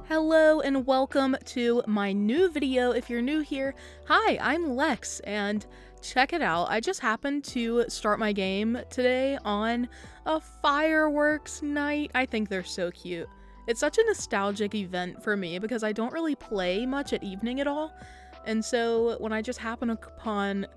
Hello and welcome to my new video. If you're new here, hi, I'm Lex, and check it out. I just happened to start my game today on a fireworks night. I think they're so cute. It's such a nostalgic event for me because I don't really play much at evening at all. And so when I just happen upon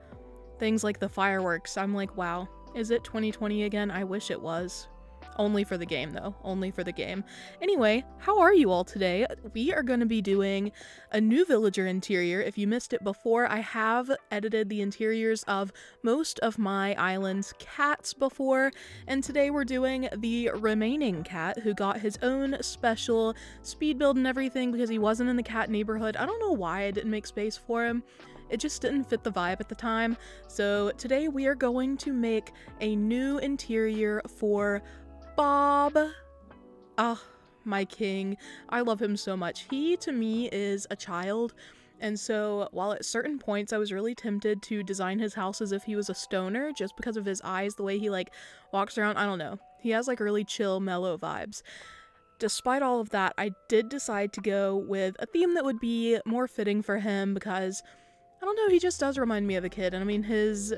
things like the fireworks, I'm like, wow, is it 2020 again? I wish it was. Only for the game, though. Only for the game. Anyway, how are you all today? We are going to be doing a new villager interior. If you missed it before, I have edited the interiors of most of my island's cats before, and today we're doing the remaining cat who got his own special speed build and everything because he wasn't in the cat neighborhood. I don't know why I didn't make space for him. It just didn't fit the vibe at the time. So today we are going to make a new interior for Bob. Ah, my king. I love him so much. He, to me, is a child, and so while at certain points I was really tempted to design his house as if he was a stoner just because of his eyes, the way he like walks around, I don't know. He has like really chill, mellow vibes. Despite all of that, I did decide to go with a theme that would be more fitting for him because, I don't know, he just does remind me of a kid, and I mean his,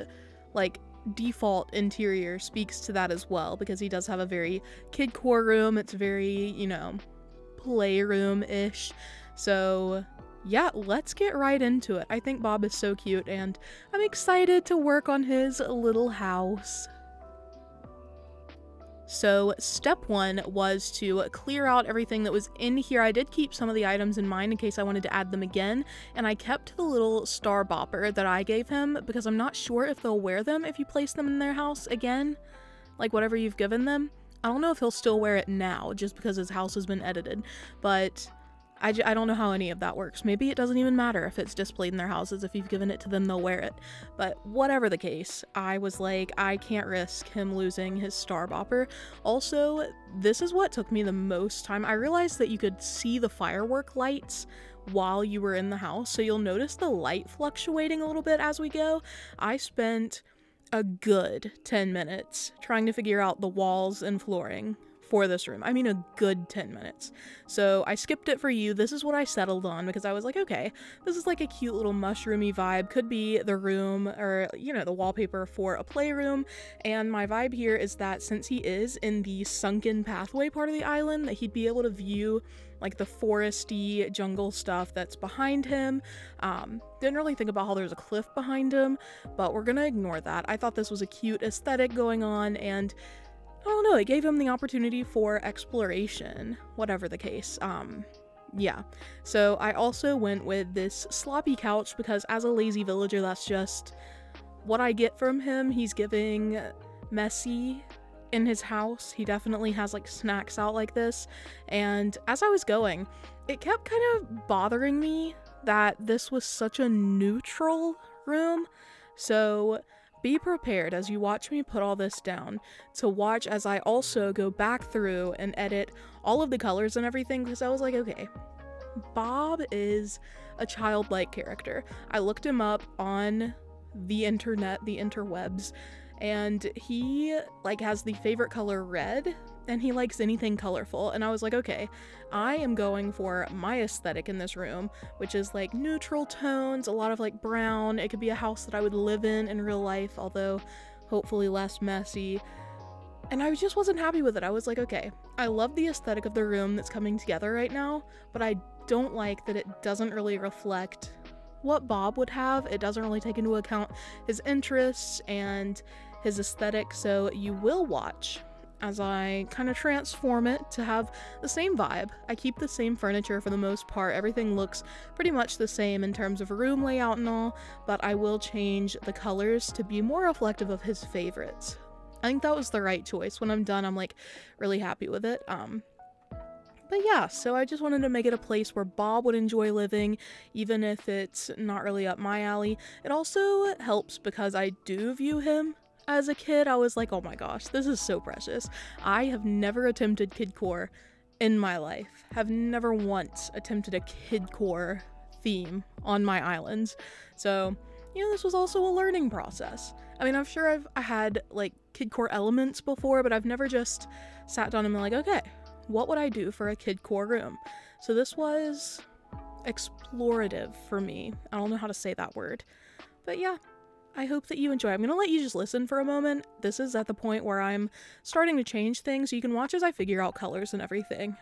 like, default interior speaks to that as well because he does have a very Kidcore room. It's very, you know, playroom-ish. So yeah, let's get right into it. I think Bob is so cute and I'm excited to work on his little house. So step one was to clear out everything that was in here. I did keep some of the items in mind in case I wanted to add them again, and I kept the little star bopper that I gave him because I'm not sure if they'll wear them if you place them in their house again, like whatever you've given them. I don't know if he'll still wear it now just because his house has been edited, but I don't know how any of that works. Maybe it doesn't even matter if it's displayed in their houses. If you've given it to them, they'll wear it. But whatever the case, I was like, I can't risk him losing his star bopper. Also, this is what took me the most time. I realized that you could see the firework lights while you were in the house, so you'll notice the light fluctuating a little bit as we go. I spent a good 10 minutes trying to figure out the walls and flooring for this room. I mean a good 10 minutes. So I skipped it for you. This is what I settled on because I was like, okay, this is like a cute little mushroomy vibe. Could be the room or, you know, the wallpaper for a playroom. And my vibe here is that since he is in the sunken pathway part of the island, that he'd be able to view like the foresty jungle stuff that's behind him. Didn't really think about how there's a cliff behind him, but we're gonna ignore that. I thought this was a cute aesthetic going on, and I don't know, it gave him the opportunity for exploration, whatever the case. Yeah. So I also went with this sloppy couch because as a lazy villager, that's just what I get from him. He's giving messy in his house. He definitely has like snacks out like this. And as I was going, it kept kind of bothering me that this was such a neutral room. So be prepared as you watch me put all this down to watch as I also go back through and edit all of the colors and everything because I was like, okay, Bob is a childlike character. I looked him up on the internet, the interwebs, and he like has the favorite color red and he likes anything colorful, and I was like, okay, I am going for my aesthetic in this room, which is like neutral tones, a lot of like brown. It could be a house that I would live in real life, although hopefully less messy. And I just wasn't happy with it. I was like, okay, I love the aesthetic of the room that's coming together right now, but I don't like that it doesn't really reflect what Bob would have. It doesn't really take into account his interests and his aesthetic, so you will watch as I kind of transform it to have the same vibe. I keep the same furniture for the most part. Everything looks pretty much the same in terms of room layout and all, but I will change the colors to be more reflective of his favorites. I think that was the right choice. When I'm done, I'm like really happy with it. But yeah, so I just wanted to make it a place where Bob would enjoy living, even if it's not really up my alley. It also helps because I do view him as a kid. I was like, oh my gosh, this is so precious. I have never attempted Kidcore in my life. Have never once attempted a Kidcore theme on my islands. So, you know, this was also a learning process. I mean, I'm sure I had like Kidcore elements before, but I've never just sat down and been like, okay, what would I do for a Kidcore room? So this was explorative for me. I don't know how to say that word. But yeah, I hope that you enjoy. I'm gonna let you just listen for a moment. This is at the point where I'm starting to change things, so you can watch as I figure out colors and everything.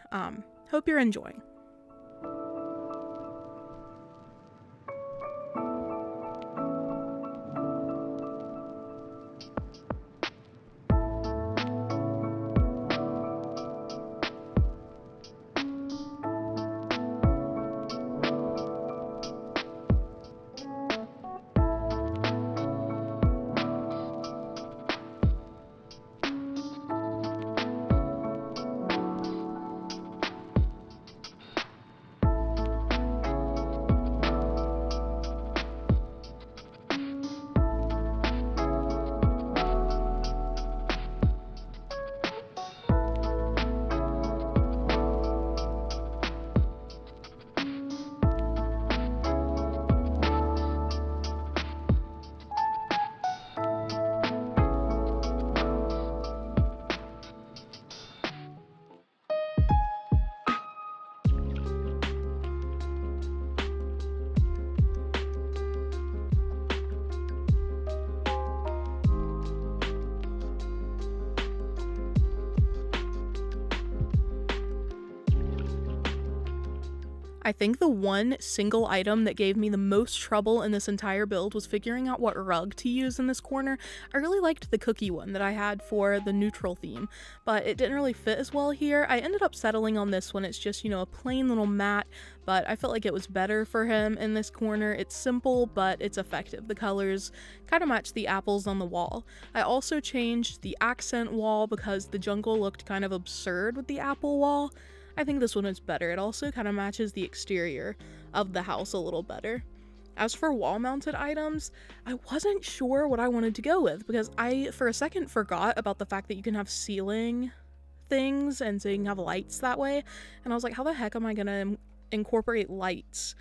Hope you're enjoying. I think the one single item that gave me the most trouble in this entire build was figuring out what rug to use in this corner. I really liked the cookie one that I had for the neutral theme, but it didn't really fit as well here. I ended up settling on this one. It's just, you know, a plain little mat, but I felt like it was better for him in this corner. It's simple, but it's effective. The colors kind of match the apples on the wall. I also changed the accent wall because the jungle looked kind of absurd with the apple wall. I think this one is better. It also kind of matches the exterior of the house a little better. As for wall-mounted items, I wasn't sure what I wanted to go with because I, for a second, forgot about the fact that you can have ceiling things and so you can have lights that way. And I was like, how the heck am I gonna incorporate lights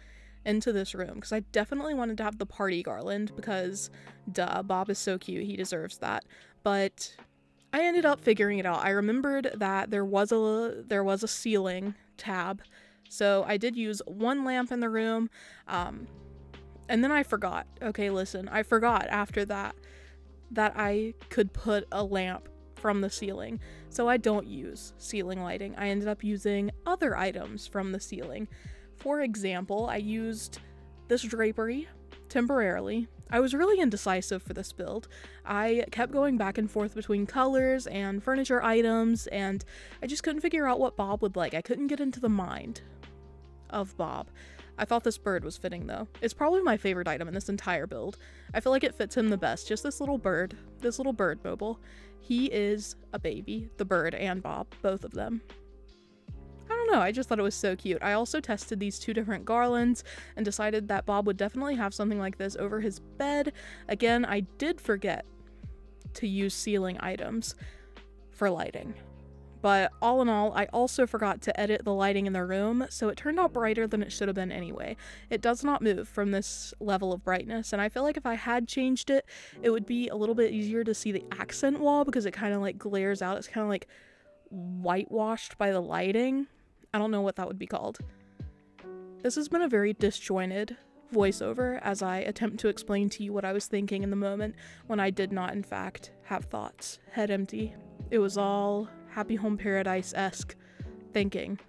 into this room? Because I definitely wanted to have the party garland because, duh, Bob is so cute, he deserves that. But I ended up figuring it out. I remembered that there was a ceiling tab, so I did use one lamp in the room, and then I forgot. Okay, listen, I forgot after that I could put a lamp from the ceiling, so I don't use ceiling lighting. I ended up using other items from the ceiling. For example, I used this drapery temporarily. I was really indecisive for this build. I kept going back and forth between colors and furniture items, and I just couldn't figure out what Bob would like. I couldn't get into the mind of Bob. I thought this bird was fitting though. It's probably my favorite item in this entire build. I feel like it fits him the best. Just this little bird mobile. He is a baby, the bird and Bob, both of them. I don't know, I just thought it was so cute. I also tested these two different garlands and decided that Bob would definitely have something like this over his bed. Again, I did forget to use ceiling items for lighting. But all in all, I also forgot to edit the lighting in the room, so it turned out brighter than it should have been anyway. It does not move from this level of brightness, and I feel like if I had changed it, it would be a little bit easier to see the accent wall because it kind of like glares out. It's kind of like whitewashed by the lighting. I don't know what that would be called. This has been a very disjointed voiceover as I attempt to explain to you what I was thinking in the moment when I did not in fact have thoughts. Head empty. It was all Happy Home Paradise-esque thinking.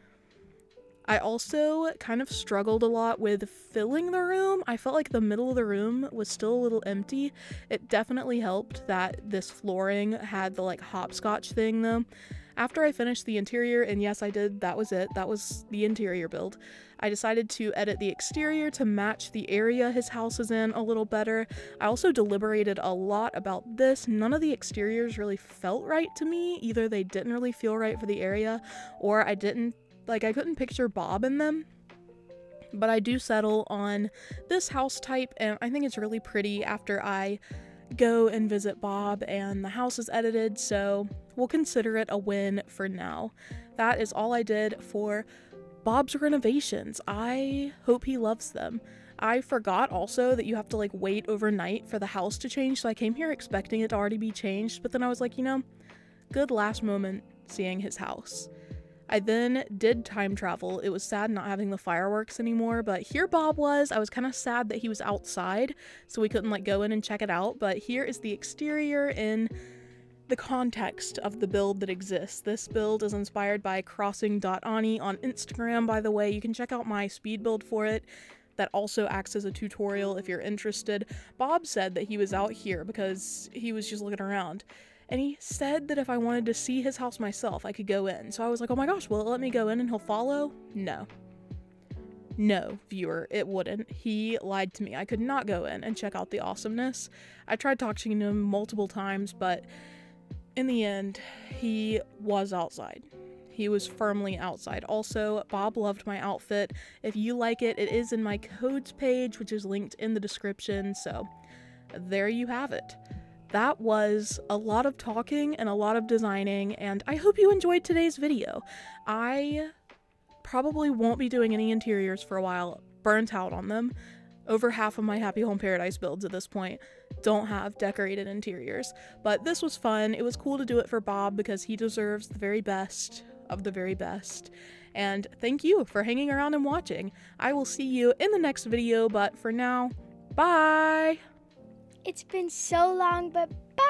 I also kind of struggled a lot with filling the room. I felt like the middle of the room was still a little empty. It definitely helped that this flooring had the like hopscotch thing though. After I finished the interior, and yes I did, that was it, that was the interior build, I decided to edit the exterior to match the area his house is in a little better. I also deliberated a lot about this. None of the exteriors really felt right to me. Either they didn't really feel right for the area, or I couldn't picture Bob in them. But I do settle on this house type, and I think it's really pretty after I go and visit Bob and the house is edited, so we'll consider it a win for now. That is all I did for Bob's renovations. I hope he loves them. I forgot also that you have to like wait overnight for the house to change, so I came here expecting it to already be changed, but then I was like, you know, good last moment seeing his house. I then did time travel. It was sad not having the fireworks anymore, but here Bob was. I was kind of sad that he was outside, so we couldn't like go in and check it out, but here is the exterior in the context of the build that exists. This build is inspired by crossing.ani on Instagram, by the way. You can check out my speed build for it. That also acts as a tutorial if you're interested. Bob said that he was out here because he was just looking around. And he said that if I wanted to see his house myself, I could go in. So I was like, oh my gosh, will it let me go in and he'll follow? No. No, viewer, it wouldn't. He lied to me. I could not go in and check out the awesomeness. I tried talking to him multiple times, but in the end, he was outside. He was firmly outside. Also, Bob loved my outfit. If you like it, it is in my codes page, which is linked in the description. So there you have it. That was a lot of talking and a lot of designing, and I hope you enjoyed today's video. I probably won't be doing any interiors for a while, burnt out on them. Over half of my Happy Home Paradise builds at this point don't have decorated interiors, but this was fun. It was cool to do it for Bob because he deserves the very best of the very best. And thank you for hanging around and watching. I will see you in the next video, but for now, bye! It's been so long, but bye!